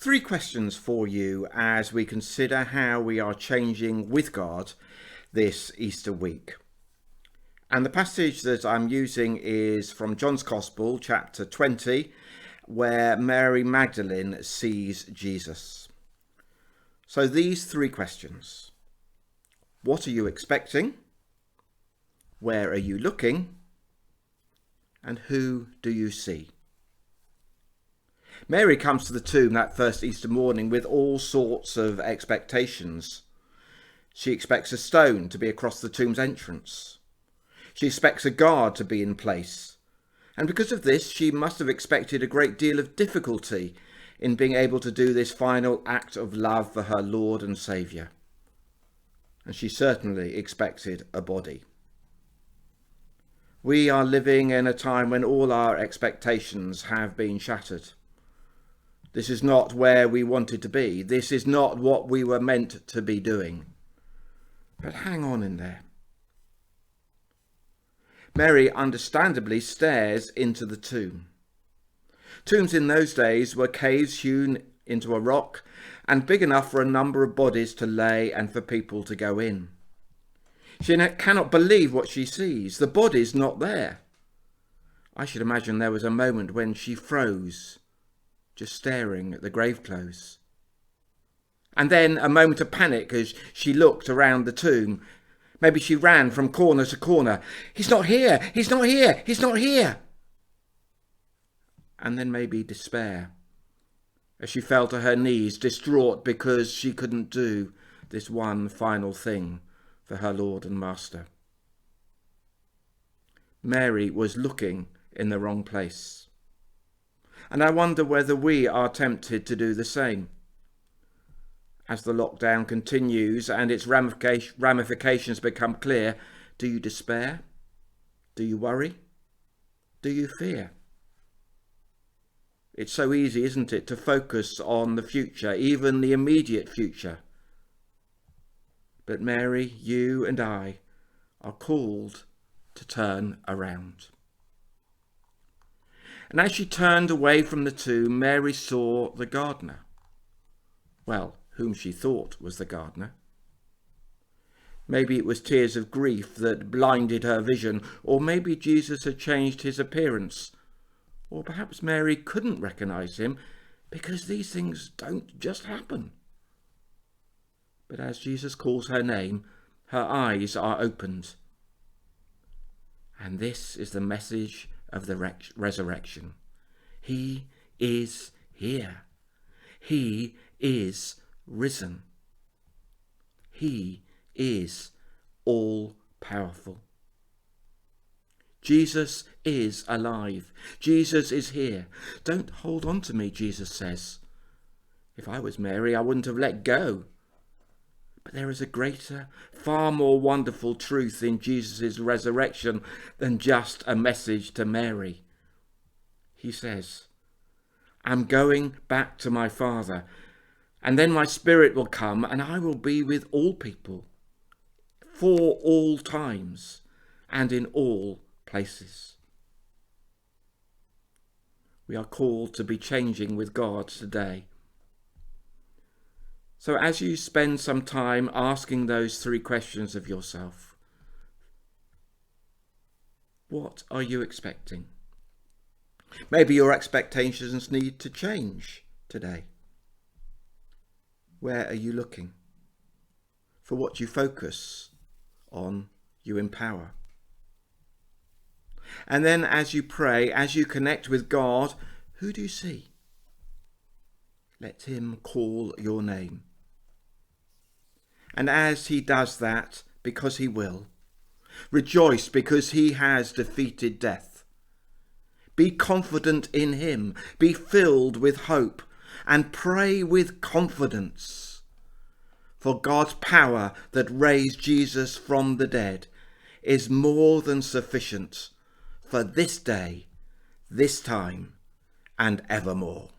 Three questions for you as we consider how we are changing with God this Easter week. And the passage that I'm using is from John's Gospel, chapter 20, where Mary Magdalene sees Jesus. So these three questions. What are you expecting? Where are you looking? And who do you see? Mary comes to the tomb that first Easter morning with all sorts of expectations. She expects a stone to be across the tomb's entrance. She expects a guard to be in place. And because of this, she must have expected a great deal of difficulty in being able to do this final act of love for her Lord and Saviour. And she certainly expected a body. We are living in a time when all our expectations have been shattered. This is not where we wanted to be. This is not what we were meant to be doing. But hang on in there. Mary understandably stares into the tomb. Tombs in those days were caves hewn into a rock and big enough for a number of bodies to lay and for people to go in. She cannot believe what she sees. The body's not there. I should imagine there was a moment when she froze, just staring at the grave clothes. And then a moment of panic as she looked around the tomb. Maybe she ran from corner to corner. He's not here! He's not here! He's not here! And then maybe despair as she fell to her knees, distraught because she couldn't do this one final thing for her Lord and Master. Mary was looking in the wrong place. And I wonder whether we are tempted to do the same. As the lockdown continues and its ramifications become clear, do you despair? Do you worry? Do you fear? It's so easy, isn't it, to focus on the future, even the immediate future. But Mary, you and I are called to turn around. And as she turned away from the tomb, Mary saw the gardener. Well, whom she thought was the gardener. Maybe it was tears of grief that blinded her vision, or maybe Jesus had changed his appearance, or perhaps Mary couldn't recognize him because these things don't just happen. But as Jesus calls her name, her eyes are opened. And this is the message of the resurrection. He is here. He is risen. He is all powerful. Jesus is alive. Jesus is here. Don't hold on to me, Jesus says. If I was Mary, I wouldn't have let go. But there is a greater, far more wonderful truth in Jesus' resurrection than just a message to Mary. He says, I'm going back to my Father, and then my Spirit will come, and I will be with all people, for all times, and in all places. We are called to be changing with God today. So as you spend some time asking those three questions of yourself, what are you expecting? Maybe your expectations need to change today. Where are you looking? For what you focus on, you empower. And then as you pray, as you connect with God, who do you see? Let him call your name. And as he does that, because he will, rejoice because he has defeated death. Be confident in him, be filled with hope, and pray with confidence. For God's power that raised Jesus from the dead is more than sufficient for this day, this time, and evermore.